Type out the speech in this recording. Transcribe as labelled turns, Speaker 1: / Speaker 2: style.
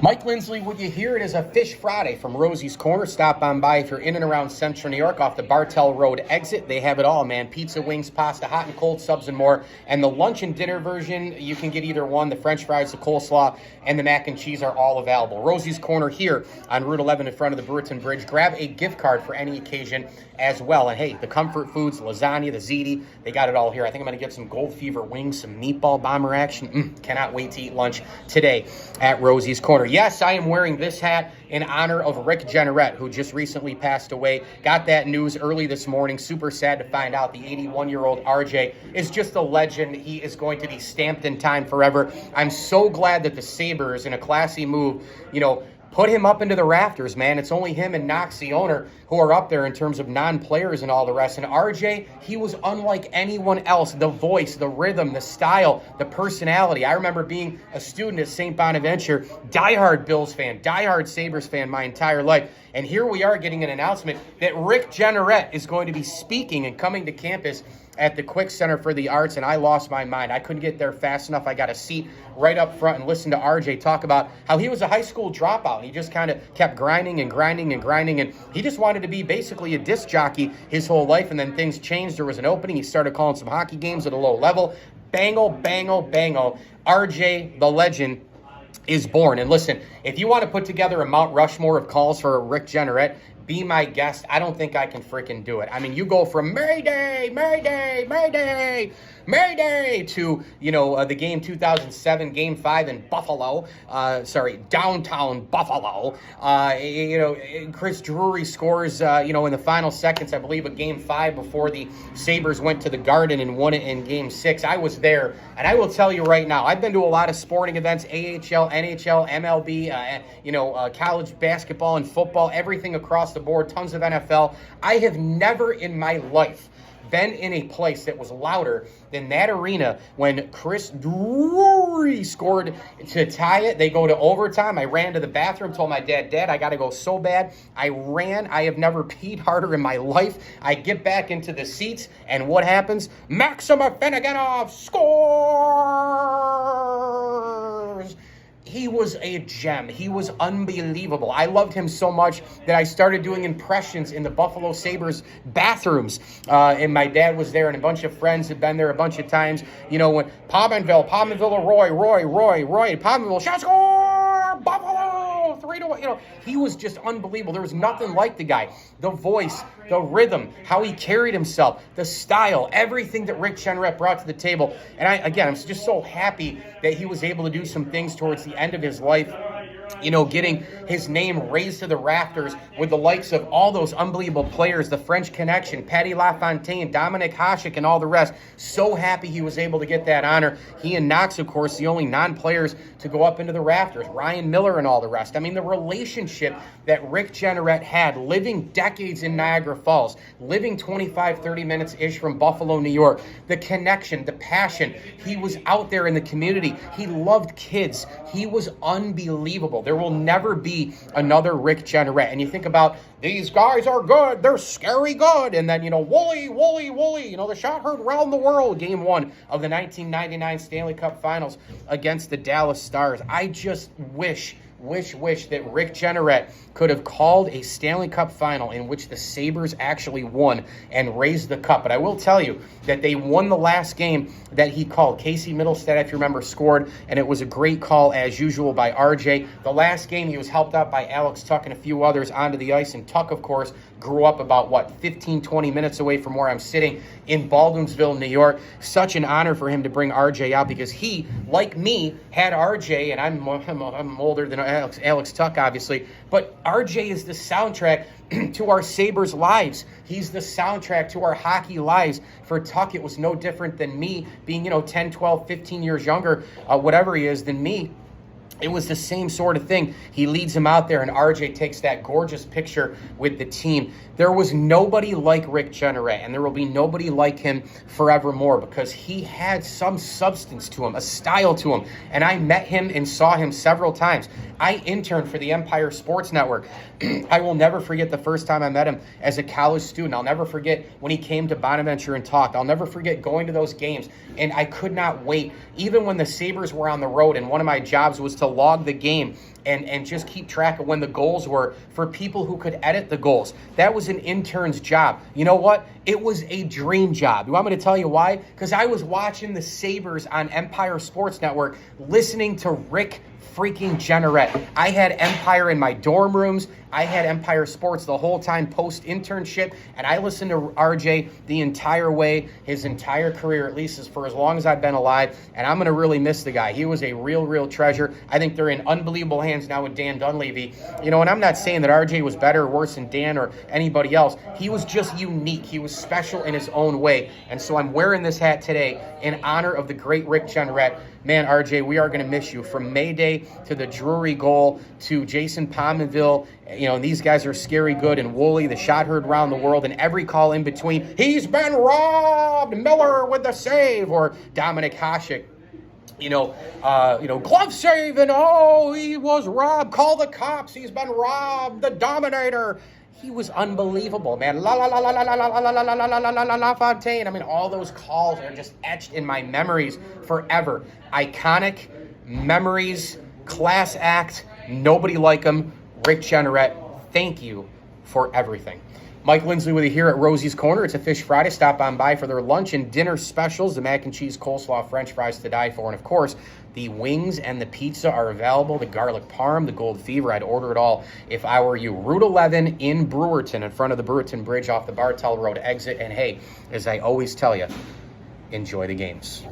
Speaker 1: Mike Lindsley with you here. It is a Fish Friday from Rosie's Corner. Stop on by if you're in and around Central New York off the Bartell Road exit. They have it all, man. Pizza, wings, pasta, hot and cold subs, and more. And the lunch and dinner version, you can get either one. The French fries, the coleslaw, and the mac and cheese are all available. Rosie's Corner here on Route 11 in front of the Brewerton Bridge. Grab a gift card for any occasion as well. And hey, the comfort foods, lasagna, the ziti, they got it all here. I think I'm going to get some Gold Fever wings, some meatball bomber action. Cannot wait to eat lunch today at Rosie's Corner. Yes, I am wearing this hat in honor of Rick Jeanneret, who just recently passed away. Got that news early this morning. Super sad to find out the 81-year-old RJ is just a legend. He is going to be stamped in time forever. I'm so glad that the Sabres, in a classy move, put him up into the rafters, man. It's only him and Knox, the owner, who are up there in terms of non-players and all the rest. And RJ, he was unlike anyone else. The voice, the rhythm, the style, the personality. I remember being a student at St. Bonaventure, diehard Bills fan, diehard Sabres fan my entire life. And here we are getting an announcement that Rick Jeanneret is going to be speaking and coming to campus at the Quick Center for the Arts, and I lost my mind. I couldn't get there fast enough. I got a seat right up front and listened to RJ talk about how he was a high school dropout, and he just kind of kept grinding, and he just wanted to be basically a disc jockey his whole life, and then things changed. There was an opening. He started calling some hockey games at a low level. Bango, bango, bango. RJ, the legend, is born. And listen, if you want to put together a Mount Rushmore of calls for Rick Jeanneret, be my guest. I don't think I can freaking do it. I mean, you go from Mayday, Mayday, Mayday, Mayday to, the game 2007, Game 5 in Buffalo. Downtown Buffalo. Chris Drury scores, in the final seconds, I believe, of Game 5 before the Sabres went to the Garden and won it in Game 6. I was there, and I will tell you right now, I've been to a lot of sporting events, AHL, NHL, MLB, college basketball and football, everything across the board, tons of NFL. I have never in my life been in a place that was louder than that arena when Chris Drury scored to tie it. They go to overtime. I ran to the bathroom, told my dad, I got to go so bad. I ran. I have never peed harder in my life. I get back into the seats, and what happens? Maxim Afinogenov scores! He was a gem. He was unbelievable. I loved him so much that I started doing impressions in the Buffalo Sabres bathrooms. And my dad was there, and a bunch of friends had been there a bunch of times. When Pominville, Roy, Pominville, shot score, Buffalo, 3-1. He was just unbelievable. There was nothing like the guy. The voice, the rhythm, how he carried himself, the style, everything that Rick Jeanneret brought to the table. And I'm just so happy that he was able to do some things towards the end of his life, getting his name raised to the rafters with the likes of all those unbelievable players, the French Connection, Patty LaFontaine, Dominic Hasek, and all the rest. So happy he was able to get that honor. He and Knox, of course, the only non-players to go up into the rafters, Ryan Miller and all the rest. I mean, the relationship that Rick Jeanneret had, living decades in Niagara Falls, living 25, 30 minutes-ish from Buffalo, New York, the connection, the passion. He was out there in the community. He loved kids. He was unbelievable. There will never be another Rick Jeanneret. And you think about, these guys are good. They're scary good. And then, Wooly. The shot heard around the world. Game 1 of the 1999 Stanley Cup Finals against the Dallas Stars. I just wish that Rick Jeanneret could have called a Stanley Cup final in which the Sabres actually won and raised the cup. But I will tell you that they won the last game that he called. Casey Middlestead, if you remember, scored, and it was a great call as usual by RJ. The last game, he was helped out by Alex Tuck and a few others onto the ice, and Tuck, of course, grew up about, 15, 20 minutes away from where I'm sitting in Baldwinsville, New York. Such an honor for him to bring RJ out because he, like me, had RJ, and I'm older than Alex Tuck, obviously, but RJ is the soundtrack to our Sabres lives. He's the soundtrack to our hockey lives. For Tuck, it was no different than me being, 10, 12, 15 years younger, whatever he is, than me. It was the same sort of thing. He leads him out there, and RJ takes that gorgeous picture with the team. There was nobody like Rick Jeanneret, and there will be nobody like him forevermore because he had some substance to him, a style to him. And I met him and saw him several times. I interned for the Empire Sports Network. I will never forget the first time I met him as a college student. I'll never forget when he came to Bonaventure and talked. I'll never forget going to those games, and I could not wait. Even when the Sabres were on the road, and one of my jobs was to log the game and just keep track of when the goals were for people who could edit the goals. That was an intern's job. You know what? It was a dream job. You want me to tell you why? Because I was watching the Sabres on Empire Sports Network, listening to Rick freaking Jeanneret. I had Empire in my dorm rooms. I had Empire Sports the whole time post-internship, and I listened to RJ the entire way, his entire career, at least for as long as I've been alive, and I'm going to really miss the guy. He was a real treasure. I think they're in unbelievable hands now with Dan Dunleavy. You know, and I'm not saying that RJ was better or worse than Dan or anybody else. He was just unique. He was special in his own way, and so I'm wearing this hat today in honor of the great Rick Jeanneret. Man, RJ, we are going to miss you. From Mayday to the Drury goal to Jason Pominville, you know, these guys are scary good, and Wooly, the shot heard around the world, and every call in between. He's been robbed. Miller with the save, or Dominic Hasek. Glove save, and oh, he was robbed. Call the cops. He's been robbed. The Dominator. He was unbelievable, man. La la la la la la la la la la la la la la la Fontaine. I mean, all those calls are just etched in my memories forever. Iconic memories, class act. Nobody like him. Rick Jeanneret, thank you for everything. Mike Lindsley with you here at Rosie's Corner. It's a Fish Friday. Stop on by for their lunch and dinner specials. The mac and cheese, coleslaw, French fries to die for. And, of course, the wings and the pizza are available. The garlic parm, the gold fever. I'd order it all if I were you. Route 11 in Brewerton, in front of the Brewerton Bridge off the Bartell Road exit. And, hey, as I always tell you, enjoy the games.